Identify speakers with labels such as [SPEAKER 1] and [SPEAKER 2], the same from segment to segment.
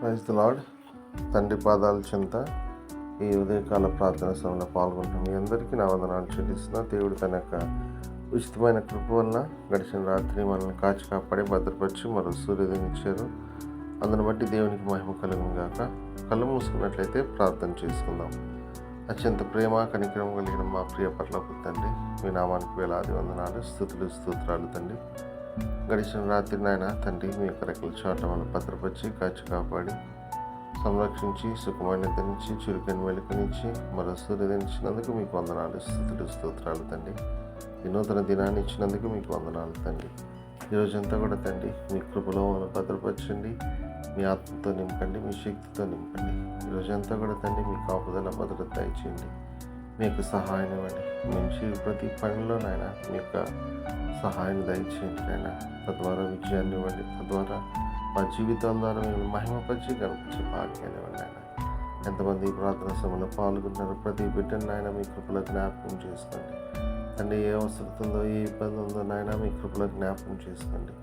[SPEAKER 1] Praise the lord. తండ్రి పాదాల చెంత ఈ ఉదయకాల ప్రార్థన సమయంలో పాల్గొంటున్న మీ అందరికీ నా వందనాలు చెల్లిస్తున్నా. దేవుడు తన యొక్క ఉచితమైన కృప వలన గడిచిన రాత్రి మనల్ని కాచి కాపాడి భద్రపరిచి మరో సూర్యోదయం ఇచ్చారు. అందుని బట్టి దేవునికి మహిమ కలుగును గాక. కళ్ళు మూసుకున్నట్లయితే ప్రార్థన చేసుకుందాం. అత్యంత ప్రేమ కనికరం కలిగిన మా ప్రియ పరలోకపు తండ్రి, మీ నామానికి వేలాది వందనాలు, స్తుతులు స్తోత్రాలు తండ్రి. గడిచిన రాత్రి నాయన తండ్రి, మీ యొక్క రెక్కల చాట మనం భద్రపరిచి కాచి కాపాడి సంరక్షించి సుఖమైన నిద్ర నుంచి చురుకైన వెలుకనిచ్చి మరో సూర్యోదయం ఇచ్చినందుకు మీకు వందనాలు, స్తుతులు స్తోత్రాలు తండ్రి. ఈ నూతన దినాన్ని ఇచ్చినందుకు మీకు వందనాలు తండ్రి. ఈరోజంతా కూడా తండ్రి మీ కృపలో మనం భద్రపరచండి, మీ ఆత్మతో నింపండి, మీ శక్తితో నింపండి. ఈరోజంతా కూడా తండ్రి మీ కాపుదల భద్రత దయచేయండి, మీ యొక్క సహాయం ఇవ్వండి. మంచి ప్రతి పనిలోనైనా మీ యొక్క సహాయాన్ని దయచేయండి నాయన. తద్వారా విజయాన్ని ఇవ్వండి, తద్వారా మా జీవితాల ద్వారా మేము మహిమపరిచి కనిపించే భాగ్యాన్ని ఇవ్వండి నాయన. ఎంతమంది ఈ ప్రార్థన సమయంలో పాల్గొంటున్నారో ప్రతి బిడ్డను నాయన మీ కృపలో జ్ఞాపకం చేసుకోండి తండ్రి. ఏ అవసరం ఉందో, ఏ ఇబ్బంది ఉందో నాయన మీ కృపలో జ్ఞాపకం చేసుకోండి.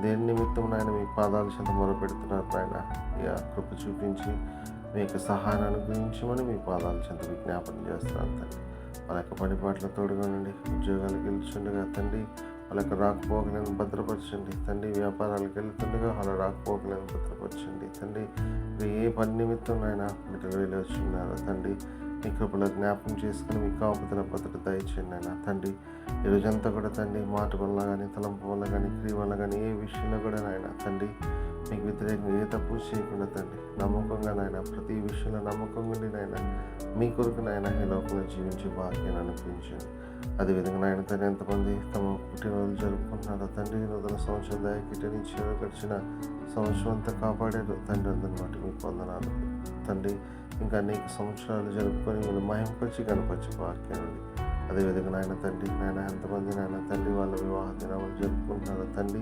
[SPEAKER 1] దేని నిమిత్తం నాయన మీ పాదాల చెంత మొరపెడుతున్నారు నాయన, ఇక కృప చూపించి మీ యొక్క సహాయాన్ని అనుగ్రహించమని మీ పాదాల చెంత విజ్ఞాపన చేస్తున్నాను తండ్రి. వాళ్ళ యొక్క పనిపాట్ల తోడుగా నుండి ఉద్యోగాలకు వెళ్తుండగా తండ్రి వాళ్ళ యొక్క రాకపోకలను భద్రపరచండి తండ్రి. వ్యాపారాలకు వెళ్తుండగా వాళ్ళ రాకపోకలను భద్రపరచండి తండ్రి. ఏ పని నిమిత్తం నాయన బిడ్డలు వెళ్ళి వచ్చిన్నారో తండ్రి మీ కృపలో జ్ఞాపకం చేసుకుని మీ కాపుదల భద్రత దయచేయండి నాయన తండ్రి. ఈరోజంతా కూడా తండ్రి మాట వల్ల కానీ, తలంపు వల్ల కానీ, క్రియ వల్ల కానీ, ఏ విషయంలో కూడా నాయన తండ్రి మీకు వ్యతిరేకంగా ఏ తప్పు చేయకుండా తండ్రి నమ్మకంగా నాయన ప్రతి విషయంలో నమ్మకంగా ఉండి నాయన మీ కొరకు నాయన ఈ లోకంలో జీవించే భాగ్యాన్ని అనుగ్రహించండి. అదేవిధంగా నాయన తండ్రి ఎంతమంది తమ పుట్టినరోజులు జరుపుకుంటున్నారో తండ్రి, నూతన సంవత్సరం దయకిటనిచ్చి గడిచిన సంవత్సరం అంతా కాపాడారు తండ్రి. అందరిని బట్టి మీకు వందనాలు తండ్రి. ఇంకా అనేక సంవత్సరాలు జరుపుకొని మీరు మహింపరిచి కనపరిచి భాగ్యాన్ని. అదేవిధంగా నాయన తండ్రి ఎంతమంది నాయన తండ్రి వాళ్ళ వివాహ దినాలు జరుపుకుంటున్నారో తండ్రి,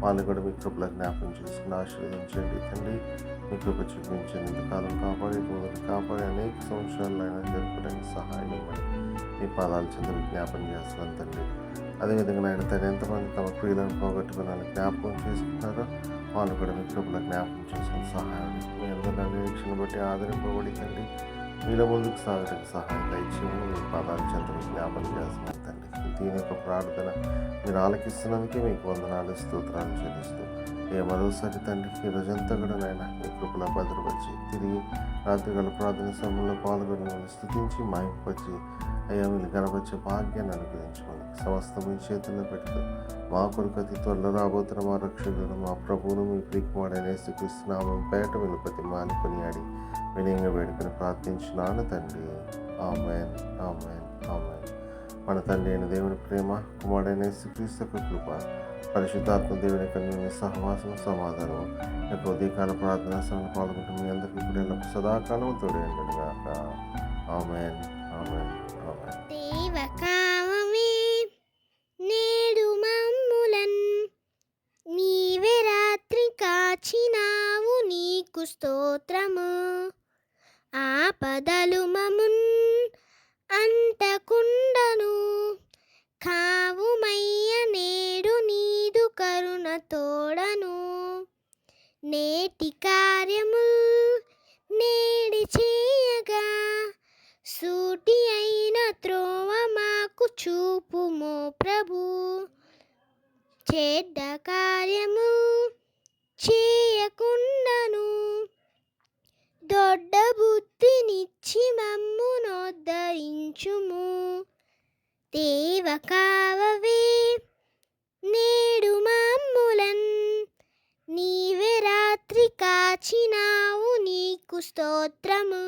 [SPEAKER 1] వాళ్ళు కూడా మీ కృపలో జ్ఞాపకం చేసుకుని ఆశీర్వదించండి తండ్రి. మీ కృప చూపించండి. ఇంతకాలం కాపాడి అనేక సంవత్సరాలు ఆయన జరుపుకోవడానికి సహాయం ఇవ్వండి. మీ పాదాల చెంత జ్ఞాపకం చేస్తున్నాను తండ్రి. అదేవిధంగా నాయన తండ్రి ఎంతమంది తమ ప్రియులను పోగొట్టుకుని జ్ఞాపకం చేసుకుంటారో వాళ్ళు కూడా మీ కృపలో జ్ఞాపకం చేసుకుని సహాయం. మీ అందరి నిరీక్షణ బట్టి ఆదరింపబడి తండ్రి మీలో ముందుకు సాగడానికి సహాయం దయచేయమని మీ పాదాల చెంత జ్ఞాపకం చేస్తున్నాను తండ్రి. దీని యొక్క ప్రార్థన మీరు ఆలకిస్తున్నందుకే మీకు వందనాలు, స్తోత్రాలు చెల్లిస్తూ మరోసారి తండ్రి ఈ రోజంతా కూడా నాయన మీ కృపలో భద్రపరిచి తిరిగి రాత్రికాల ప్రార్థన సమయంలో పాల్గొని మిమ్మల్ని స్థుతించి మహింపరిచి అయ్యా మీరు గణపరిచే భాగ్యాన్ని అనుగ్రహించమని సమస్త మీ చేతుల్లో పెడుతూ మా కొరకు అతి త్వరలో రాబోతున్న మా రక్షకుడు మా ప్రభువును మీ ప్రియకుమారుడైన యేసుక్రీస్తు నామం పేట మీరు ప్రతి మాని కొనియాడి వినయంగా వేడుకొని ప్రార్థించున్నాను తండ్రి. ఆమేన్, ఆమేన్, ఆమేన్. మన తండ్రి అయిన దేవుని ప్రేమ, కుమారుడైన యేసుక్రీస్తు యొక్క కృప, పరిశుద్ధాత్మ దేవుని యొక్క మీ సహవాసం, సమాధానం యొక్క ఉదయకాల ప్రార్థనా సమయంలో పాల్గొంటూ మీ అందరికీ ఇప్పుడు సదాకాలం తోడేయండి గాక. ఆమేన్, ఆమేన్, ఆమేన్.
[SPEAKER 2] దేవకామమే నేడు మమ్ములన్ నీవే రాత్రి కాచినావు, నీకు స్తోత్రము. ఆపదలు మమున్ అంటకుండను కావుమయ్య, నేడు నీదు కరుణ తోడను. నేటి కార్యముల్ నేడి చేయగా సూటి అయిన త్రోవ మాకు చూపుమో ప్రభు. చెడ్డ కార్యము చేయకుండాను దొడ్డ బుద్ధినిచ్చి మమ్మునోద్ధరించుము. దేవ కావవే నేడు మమ్ములన్ నీవే రాత్రి కాచినావు, నీకు స్తోత్రము.